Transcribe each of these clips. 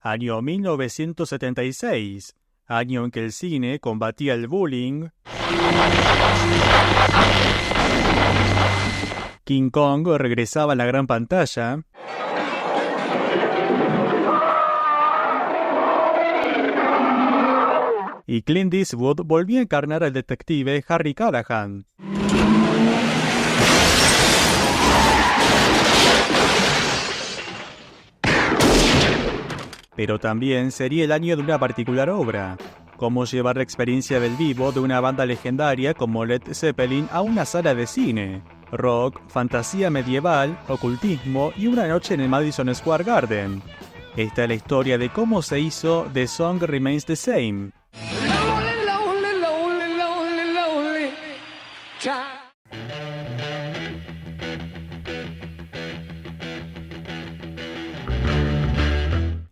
Año 1976, año en que el cine combatía el bullying. King Kong regresaba a la gran pantalla. Y Clint Eastwood volvía a encarnar al detective Harry Callahan. Pero también sería el año de una particular obra: cómo llevar la experiencia del vivo de una banda legendaria como Led Zeppelin a una sala de cine. Rock, fantasía medieval, ocultismo y una noche en el Madison Square Garden. Esta es la historia de cómo se hizo The Song Remains the Same.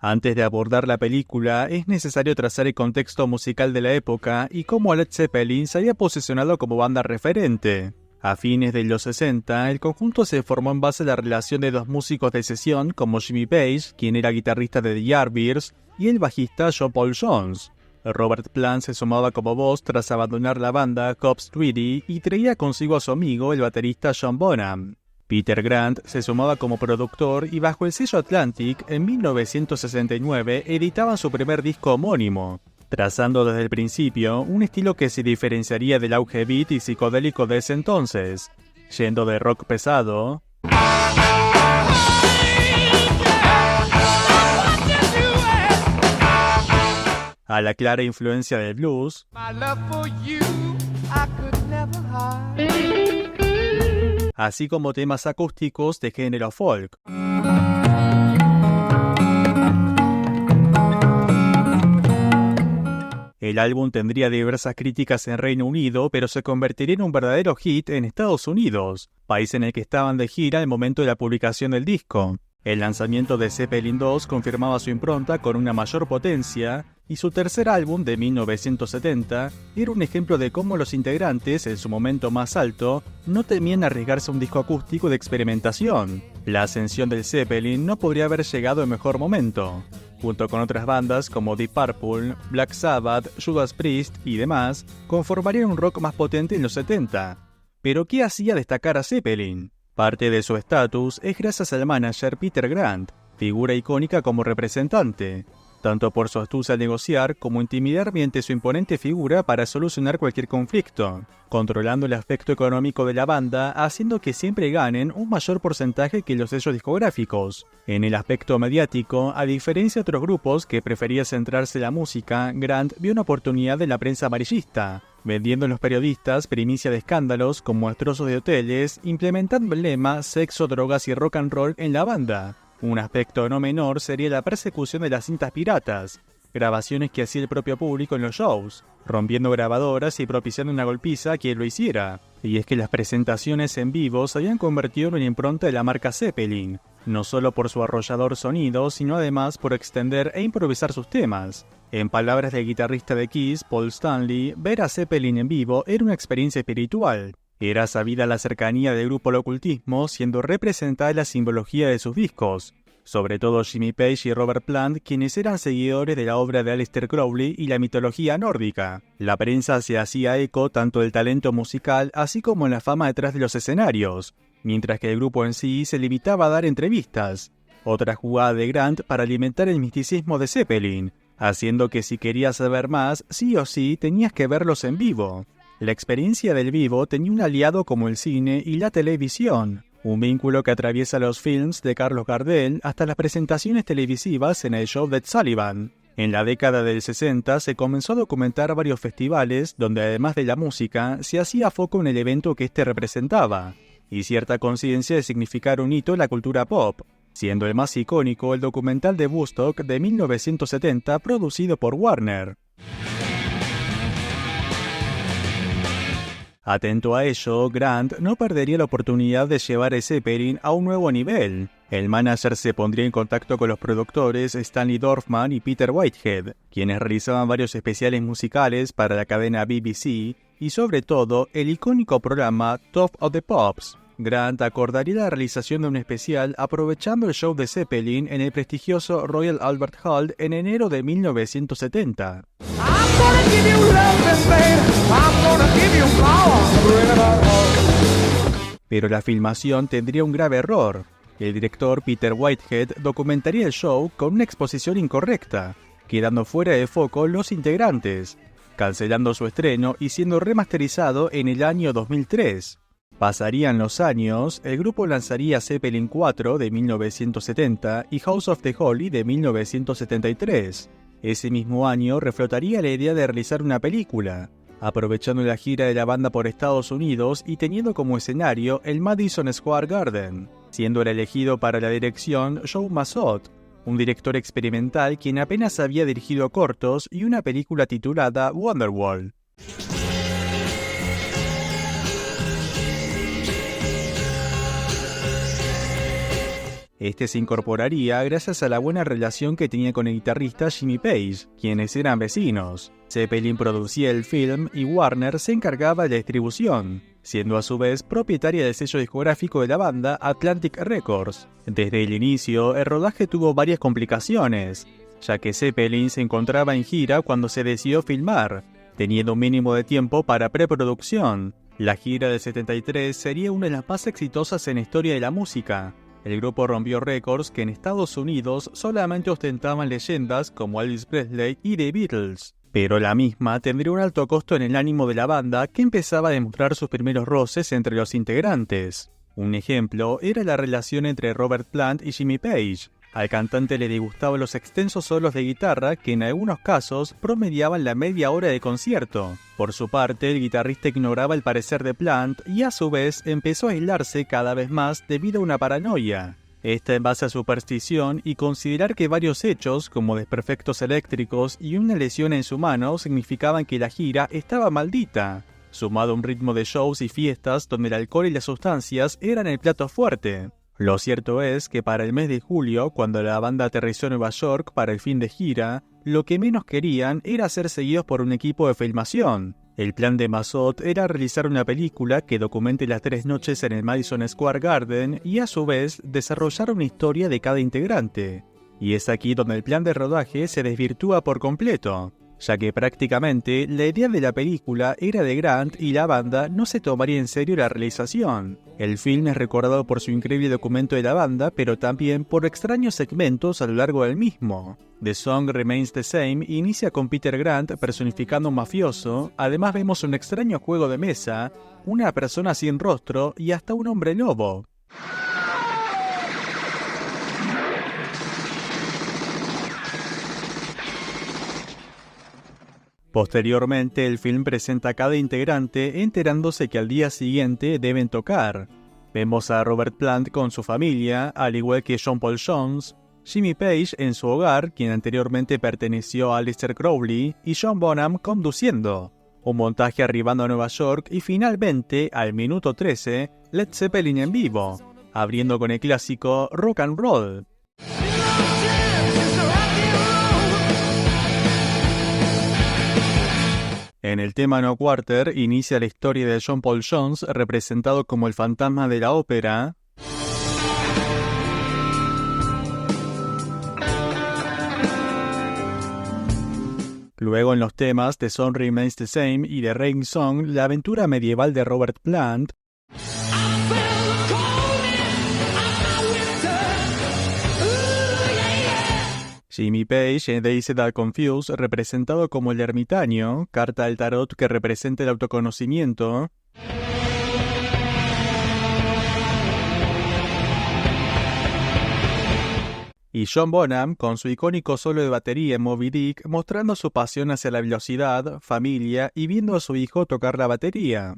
Antes de abordar la película, es necesario trazar el contexto musical de la época y cómo Led Zeppelin se había posicionado como banda referente. A fines de los 60, el conjunto se formó en base a la relación de dos músicos de sesión como Jimmy Page, quien era guitarrista de The Yardbirds, y el bajista John Paul Jones. Robert Plant se sumaba como voz tras abandonar la banda Cobb's Tweedy y traía consigo a su amigo, el baterista John Bonham. Peter Grant se sumaba como productor y bajo el sello Atlantic, en 1969, editaban su primer disco homónimo, trazando desde el principio un estilo que se diferenciaría del auge beat y psicodélico de ese entonces, yendo de rock pesado a la clara influencia del blues, así como temas acústicos de género folk. El álbum tendría diversas críticas en Reino Unido, pero se convertiría en un verdadero hit en Estados Unidos, país en el que estaban de gira al momento de la publicación del disco. El lanzamiento de Zeppelin II confirmaba su impronta con una mayor potencia, y su tercer álbum, de 1970, era un ejemplo de cómo los integrantes, en su momento más alto, no temían arriesgarse a un disco acústico de experimentación. La ascensión del Zeppelin no podría haber llegado en mejor momento. Junto con otras bandas como Deep Purple, Black Sabbath, Judas Priest y demás, conformarían un rock más potente en los 70. ¿Pero qué hacía destacar a Zeppelin? Parte de su estatus es gracias al manager Peter Grant, figura icónica como representante, tanto por su astucia al negociar como intimidar mediante su imponente figura para solucionar cualquier conflicto, controlando el aspecto económico de la banda, haciendo que siempre ganen un mayor porcentaje que los sellos discográficos. En el aspecto mediático, a diferencia de otros grupos que preferían centrarse en la música, Grant vio una oportunidad en la prensa amarillista, vendiendo a los periodistas primicia de escándalos como destrozos de hoteles, implementando el lema sexo, drogas y rock and roll en la banda. Un aspecto no menor sería la persecución de las cintas piratas, grabaciones que hacía el propio público en los shows, rompiendo grabadoras y propiciando una golpiza a quien lo hiciera. Y es que las presentaciones en vivo se habían convertido en una impronta de la marca Zeppelin, no solo por su arrollador sonido, sino además por extender e improvisar sus temas. En palabras del guitarrista de Kiss, Paul Stanley, ver a Zeppelin en vivo era una experiencia espiritual. Era sabida la cercanía del grupo al ocultismo, siendo representada la simbología de sus discos, sobre todo Jimmy Page y Robert Plant, quienes eran seguidores de la obra de Aleister Crowley y la mitología nórdica. La prensa se hacía eco tanto del talento musical así como en la fama detrás de los escenarios, mientras que el grupo en sí se limitaba a dar entrevistas. Otra jugada de Grant para alimentar el misticismo de Zeppelin, haciendo que si querías saber más, sí o sí tenías que verlos en vivo. La experiencia del vivo tenía un aliado como el cine y la televisión, un vínculo que atraviesa los films de Carlos Gardel hasta las presentaciones televisivas en el show de Ed Sullivan. En la década del 60 se comenzó a documentar varios festivales donde además de la música se hacía foco en el evento que este representaba, y cierta conciencia de significar un hito en la cultura pop, siendo el más icónico el documental de Woodstock de 1970 producido por Warner. Atento a ello, Grant no perdería la oportunidad de llevar a Zeppelin a un nuevo nivel. El manager se pondría en contacto con los productores Stanley Dorfman y Peter Whitehead, quienes realizaban varios especiales musicales para la cadena BBC y sobre todo el icónico programa Top of the Pops. Grant acordaría la realización de un especial aprovechando el show de Zeppelin en el prestigioso Royal Albert Hall en enero de 1970. Pero la filmación tendría un grave error. El director Peter Whitehead documentaría el show con una exposición incorrecta, quedando fuera de foco los integrantes, cancelando su estreno y siendo remasterizado en el año 2003. Pasarían los años, el grupo lanzaría Zeppelin 4 de 1970 y House of the Holy de 1973. Ese mismo año reflotaría la idea de realizar una película, aprovechando la gira de la banda por Estados Unidos y teniendo como escenario el Madison Square Garden, siendo el elegido para la dirección Joe Mazzotte, un director experimental quien apenas había dirigido cortos y una película titulada Wonderwall. Este se incorporaría gracias a la buena relación que tenía con el guitarrista Jimmy Page, quienes eran vecinos. Zeppelin producía el film y Warner se encargaba de la distribución, siendo a su vez propietaria del sello discográfico de la banda Atlantic Records. Desde el inicio, el rodaje tuvo varias complicaciones, ya que Zeppelin se encontraba en gira cuando se decidió filmar, teniendo un mínimo de tiempo para preproducción. La gira del 73 sería una de las más exitosas en la historia de la música. El grupo rompió récords que en Estados Unidos solamente ostentaban leyendas como Elvis Presley y The Beatles. Pero la misma tendría un alto costo en el ánimo de la banda que empezaba a demostrar sus primeros roces entre los integrantes. Un ejemplo era la relación entre Robert Plant y Jimmy Page. Al cantante le disgustaban los extensos solos de guitarra que en algunos casos promediaban la media hora de concierto. Por su parte, el guitarrista ignoraba el parecer de Plant y a su vez empezó a aislarse cada vez más debido a una paranoia. Esta en base a superstición y considerar que varios hechos, como desperfectos eléctricos y una lesión en su mano, significaban que la gira estaba maldita, sumado a un ritmo de shows y fiestas donde el alcohol y las sustancias eran el plato fuerte. Lo cierto es que para el mes de julio, cuando la banda aterrizó en Nueva York para el fin de gira, lo que menos querían era ser seguidos por un equipo de filmación. El plan de Mazzotte era realizar una película que documente las 3 noches en el Madison Square Garden y a su vez desarrollar una historia de cada integrante. Y es aquí donde el plan de rodaje se desvirtúa por completo, ya que prácticamente la idea de la película era de Grant y la banda no se tomaría en serio la realización. El film es recordado por su increíble documento de la banda, pero también por extraños segmentos a lo largo del mismo. The Song Remains the Same inicia con Peter Grant personificando a un mafioso, además vemos un extraño juego de mesa, una persona sin rostro y hasta un hombre lobo. Posteriormente, el film presenta a cada integrante enterándose que al día siguiente deben tocar. Vemos a Robert Plant con su familia, al igual que John Paul Jones, Jimmy Page en su hogar, quien anteriormente perteneció a Aleister Crowley, y John Bonham conduciendo. Un montaje arribando a Nueva York y finalmente, al minuto 13, Led Zeppelin en vivo, abriendo con el clásico Rock and Roll. En el tema No Quarter inicia la historia de John Paul Jones, representado como el fantasma de la ópera. Luego en los temas The Song Remains the Same y The Rain Song, la aventura medieval de Robert Plant. Jimmy Page en Dazed and Confused, representado como el ermitaño, carta del tarot que representa el autoconocimiento. Y John Bonham con su icónico solo de batería en Moby Dick, mostrando su pasión hacia la velocidad, familia y viendo a su hijo tocar la batería.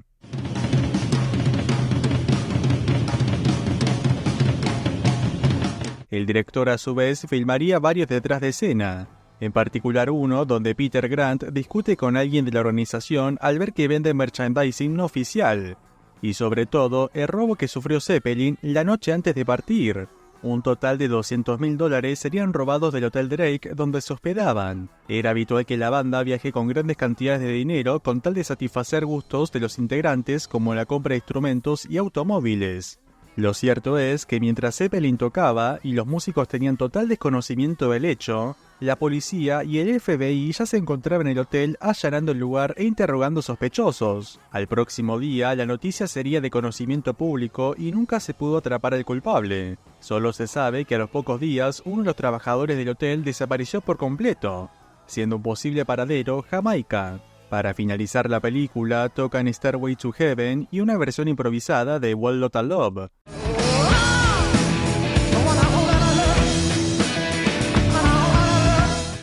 El director a su vez filmaría varios detrás de escena, en particular uno donde Peter Grant discute con alguien de la organización al ver que vende merchandising no oficial, y sobre todo el robo que sufrió Zeppelin la noche antes de partir. Un total de $200.000 serían robados del Hotel Drake donde se hospedaban. Era habitual que la banda viaje con grandes cantidades de dinero con tal de satisfacer gustos de los integrantes como la compra de instrumentos y automóviles. Lo cierto es que mientras Zeppelin tocaba y los músicos tenían total desconocimiento del hecho, la policía y el FBI ya se encontraban en el hotel allanando el lugar e interrogando sospechosos. Al próximo día, la noticia sería de conocimiento público y nunca se pudo atrapar al culpable. Solo se sabe que a los pocos días uno de los trabajadores del hotel desapareció por completo, siendo un posible paradero Jamaica. Para finalizar la película, tocan Stairway to Heaven y una versión improvisada de One Lotta Love.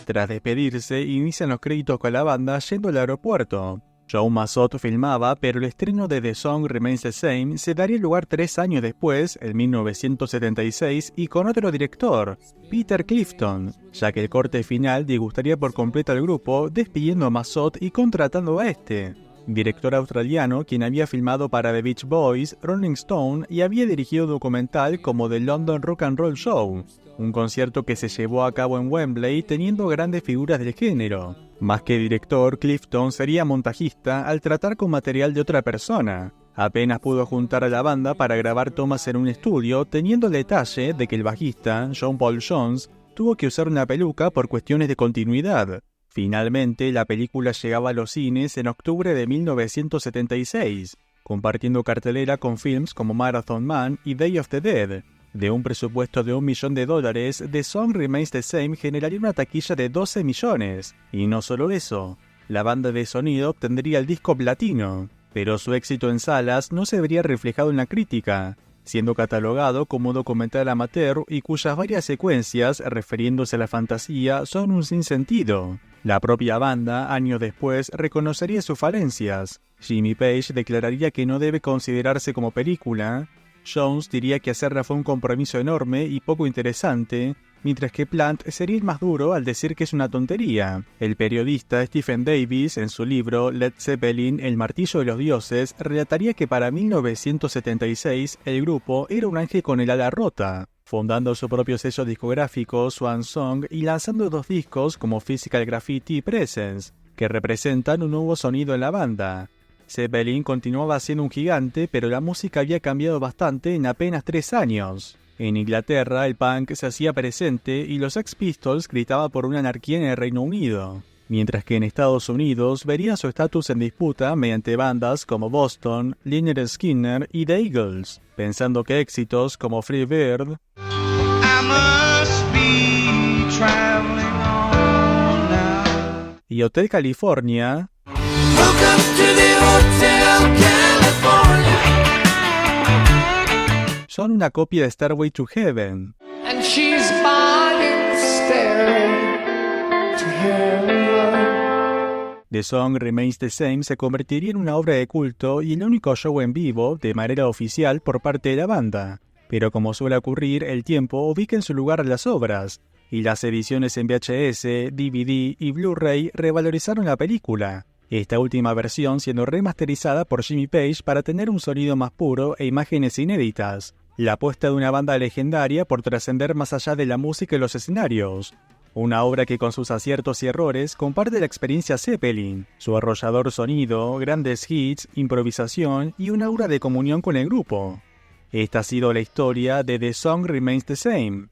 Tras despedirse, inician los créditos con la banda yendo al aeropuerto. Joe Mazzott filmaba, pero el estreno de The Song Remains the Same se daría lugar 3 años después, en 1976, y con otro director, Peter Clifton, ya que el corte final disgustaría por completo al grupo, despidiendo a Mazzott y contratando a este, director australiano quien había filmado para The Beach Boys, Rolling Stone y había dirigido un documental como The London Rock and Roll Show, un concierto que se llevó a cabo en Wembley teniendo grandes figuras del género. Más que director, Clifton sería montajista al tratar con material de otra persona. Apenas pudo juntar a la banda para grabar tomas en un estudio, teniendo el detalle de que el bajista, John Paul Jones, tuvo que usar una peluca por cuestiones de continuidad. Finalmente, la película llegaba a los cines en octubre de 1976, compartiendo cartelera con films como Marathon Man y Day of the Dead. De un presupuesto de $1 millón, The Song Remains the Same generaría una taquilla de 12 millones. Y no solo eso, la banda de sonido obtendría el disco platino, pero su éxito en salas no se vería reflejado en la crítica, siendo catalogado como un documental amateur y cuyas varias secuencias, refiriéndose a la fantasía, son un sinsentido. La propia banda, años después, reconocería sus falencias. Jimmy Page declararía que no debe considerarse como película. Jones diría que hacerla fue un compromiso enorme y poco interesante, mientras que Plant sería el más duro al decir que es una tontería. El periodista Stephen Davis, en su libro Led Zeppelin, El martillo de los dioses, relataría que para 1976 el grupo era un ángel con el ala rota, fundando su propio sello discográfico Swan Song y lanzando 2 discos como Physical Graffiti y Presence, que representan un nuevo sonido en la banda. Zeppelin continuaba siendo un gigante, pero la música había cambiado bastante en apenas 3 años. En Inglaterra, el punk se hacía presente y los Sex Pistols gritaban por una anarquía en el Reino Unido, mientras que en Estados Unidos verían su estatus en disputa mediante bandas como Boston, Lynyrd Skynyrd y The Eagles, pensando que éxitos como Free Bird y Hotel California son una copia de Stairway to Heaven. And she's buying Stairway to Heaven. The Song Remains the Same se convertiría en una obra de culto y el único show en vivo de manera oficial por parte de la banda. Pero como suele ocurrir, el tiempo ubica en su lugar las obras, y las ediciones en VHS, DVD y Blu-ray revalorizaron la película. Esta última versión siendo remasterizada por Jimmy Page para tener un sonido más puro e imágenes inéditas. La apuesta de una banda legendaria por trascender más allá de la música y los escenarios. Una obra que con sus aciertos y errores comparte la experiencia Zeppelin, su arrollador sonido, grandes hits, improvisación y un aura de comunión con el grupo. Esta ha sido la historia de The Song Remains the Same.